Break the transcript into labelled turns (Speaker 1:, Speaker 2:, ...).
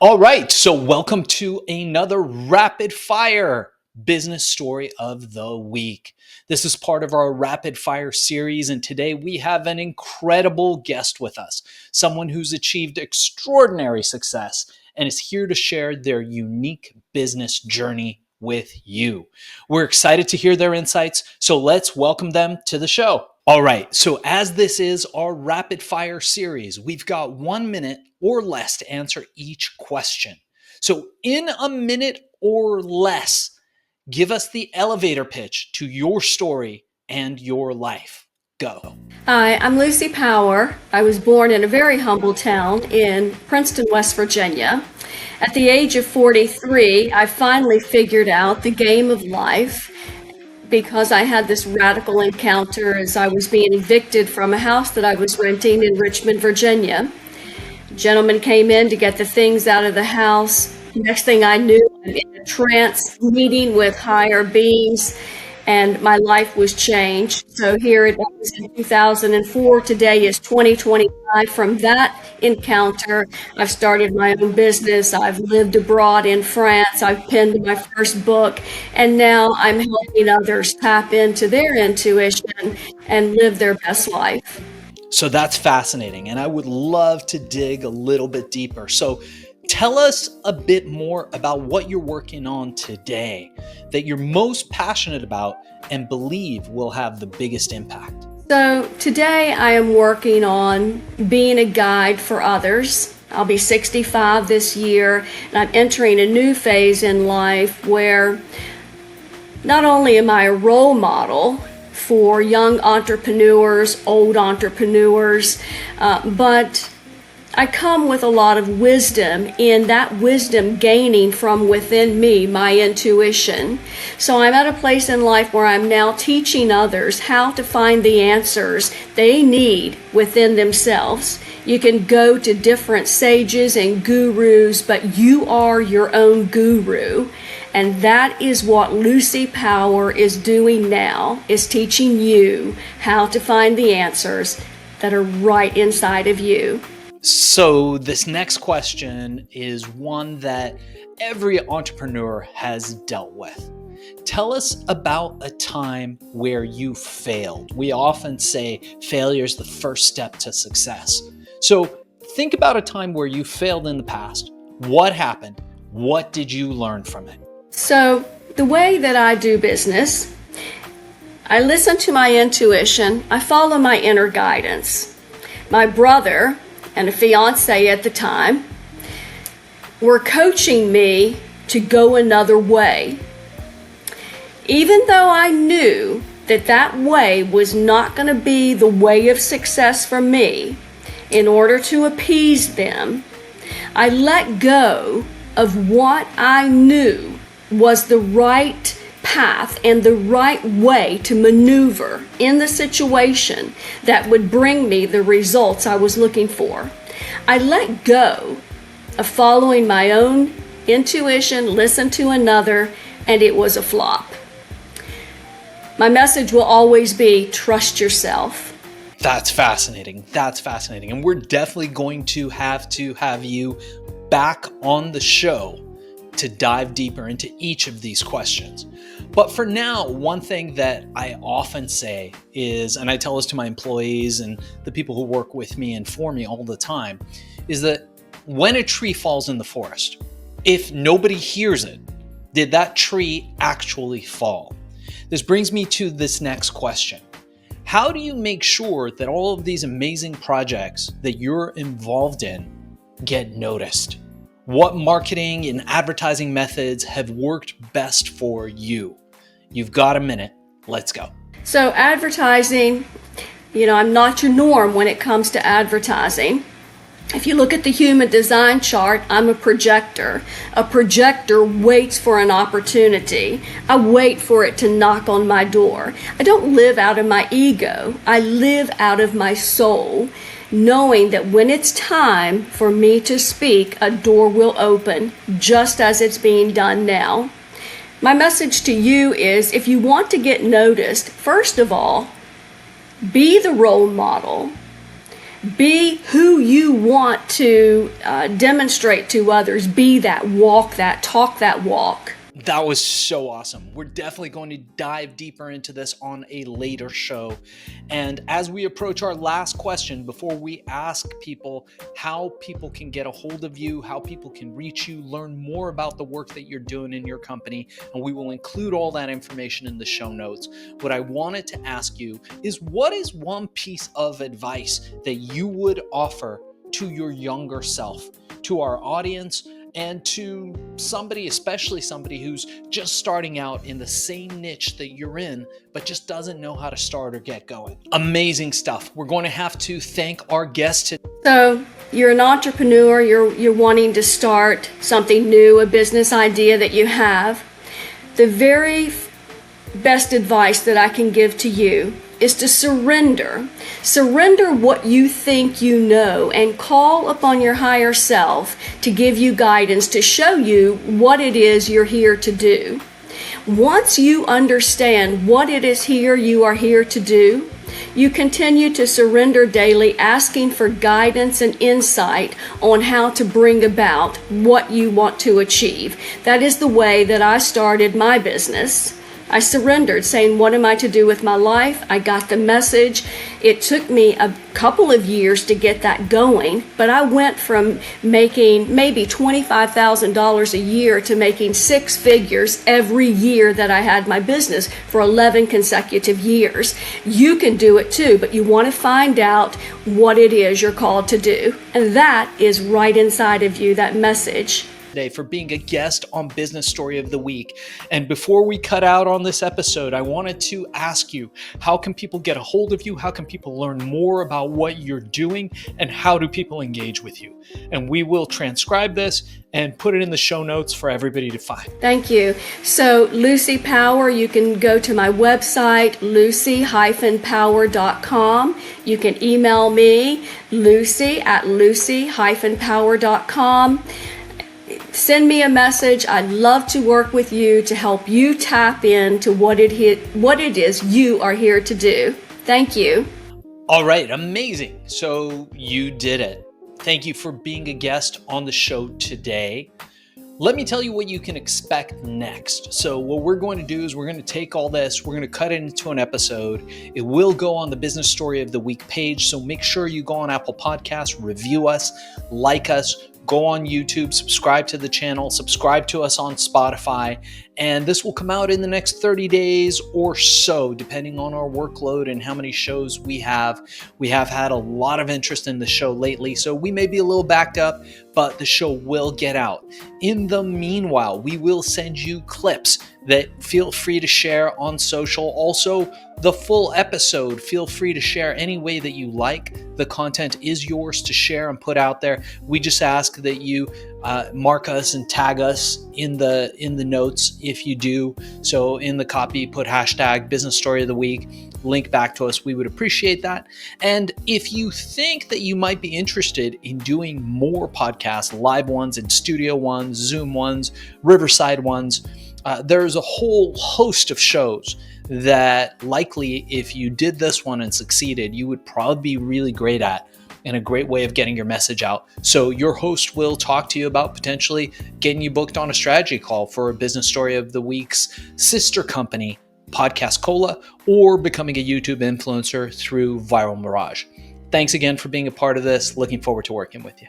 Speaker 1: All right, so welcome to another rapid fire business story of the week. This is part of our rapid fire series, and today we have an incredible guest with us, someone who's achieved extraordinary success and is here to share their unique business journey with you. We're excited to hear their insights, so let's welcome them to the show. All right, so as this is our rapid fire series, we've got 1 minute or less to answer each question. So in a minute or less, give us the elevator pitch to your story and your life. Go.
Speaker 2: Hi, I'm Lucy Power. I was born in a very humble town in Princeton, West Virginia. At the age of 43, I finally figured out the game of life because I had this radical encounter as I was being evicted from a house that I was renting in Richmond, Virginia. A gentleman came in to get the things out of the house. Next thing I knew, I'm in a trance meeting with higher beings, and my life was changed. So here it is in 2004. Today is 2025. From that encounter, I've started my own business. I've lived abroad in France. I've penned my first book. And now I'm helping others tap into their intuition and live their best life.
Speaker 1: So that's fascinating, and I would love to dig a little bit deeper. So tell us a bit more about what you're working on today that you're most passionate about and believe will have the biggest impact.
Speaker 2: So today I am working on being a guide for others. I'll be 65 this year, and I'm entering a new phase in life where not only am I a role model for young entrepreneurs, old entrepreneurs, but I come with a lot of wisdom, in that wisdom gaining from within me, my intuition. So I'm at a place in life where I'm now teaching others how to find the answers they need within themselves. You can go to different sages and gurus, but you are your own guru. And that is what Lucy Power is doing now, is teaching you how to find the answers that are right inside of you.
Speaker 1: So this next question is one that every entrepreneur has dealt with. Tell us about a time where you failed. We often say failure is the first step to success. So think about a time where you failed in the past. What happened? What did you learn from it?
Speaker 2: So the way that I do business, I listen to my intuition. I follow my inner guidance. My brother and a fiance at the time were coaching me to go another way. Even though I knew that that way was not going to be the way of success for me, in order to appease them, I let go of what I knew was the right path and the right way to maneuver in the situation that would bring me the results I was looking for. I let go of following my own intuition, listen to another, and it was a flop. My message will always be trust yourself.
Speaker 1: That's fascinating. That's fascinating. And we're definitely going to have you back on the show to dive deeper into each of these questions. But for now, one thing that I often say is, and I tell this to my employees and the people who work with me and for me all the time, is that when a tree falls in the forest, if nobody hears it, did that tree actually fall? This brings me to this next question. How do you make sure that all of these amazing projects that you're involved in get noticed? What marketing and advertising methods have worked best for you? You've got a minute. Let's go.
Speaker 2: So advertising, I'm not your norm when it comes to advertising. If you look at the human design chart, I'm a projector. A projector waits for an opportunity. I wait for it to knock on my door. I don't live out of my ego. I live out of my soul, knowing that when it's time for me to speak, a door will open, just as it's being done now. My message to you is, if you want to get noticed, first of all, be the role model Be who you want to demonstrate to others. Be that, walk that, talk that walk.
Speaker 1: That was so awesome. We're definitely going to dive deeper into this on a later show. And as we approach our last question, before we ask people how people can get a hold of you, how people can reach you, learn more about the work that you're doing in your company, and we will include all that information in the show notes. What I wanted to ask you is, what is one piece of advice that you would offer to your younger self, to our audience, and to somebody, especially somebody who's just starting out in the same niche that you're in, but just doesn't know how to start or get going? Amazing stuff. We're going to have to thank our guest today.
Speaker 2: So you're an entrepreneur, you're wanting to start something new, a business idea that you have. The very best advice that I can give to you is to surrender. Surrender what you think you know and call upon your higher self to give you guidance, to show you what it is you're here to do. Once you understand what it is you are here to do, you continue to surrender daily, asking for guidance and insight on how to bring about what you want to achieve. That is the way that I started my business. I surrendered, saying, what am I to do with my life? I got the message. It took me a couple of years to get that going, but I went from making maybe $25,000 a year to making six figures every year that I had my business for 11 consecutive years. You can do it too, but you want to find out what it is you're called to do. And that is right inside of you, that message.
Speaker 1: Today for being a guest on Business Story of the Week. And before we cut out on this episode, I wanted to ask you, how can people get a hold of you? How can people learn more about what you're doing? And how do people engage with you? And we will transcribe this and put it in the show notes for everybody to find.
Speaker 2: Thank you. So Lucy Power, you can go to my website, lucy-power.com. You can email me, lucy@lucy-power.com. Send me a message. I'd love to work with you to help you tap into what it is you are here to do. Thank you.
Speaker 1: All right, amazing. So you did it. Thank you for being a guest on the show today. Let me tell you what you can expect next. So what we're going to do is we're going to take all this, we're going to cut it into an episode. It will go on the Business Story of the Week page. So make sure you go on Apple Podcasts, review us, like us, go on YouTube, subscribe to the channel, subscribe to us on Spotify, and this will come out in the next 30 days or so, depending on our workload and how many shows we have. We have had a lot of interest in the show lately, so we may be a little backed up, but the show will get out. In the meanwhile, we will send you clips that feel free to share on social. Also, the full episode, feel free to share any way that you like. The content is yours to share and put out there. We just ask that you mark us and tag us in the notes if you do. So in the copy, put hashtag Business Story of the Week, link back to us. We would appreciate that. And if you think that you might be interested in doing more podcasts, live ones and studio ones, Zoom ones, Riverside ones, there's a whole host of shows that likely, if you did this one and succeeded, you would probably be really great at, and a great way of getting your message out. So your host will talk to you about potentially getting you booked on a strategy call for a Business Story of the Week's sister company, Podcast Cola, or becoming a YouTube influencer through Viral Mirage. Thanks again for being a part of this. Looking forward to working with you.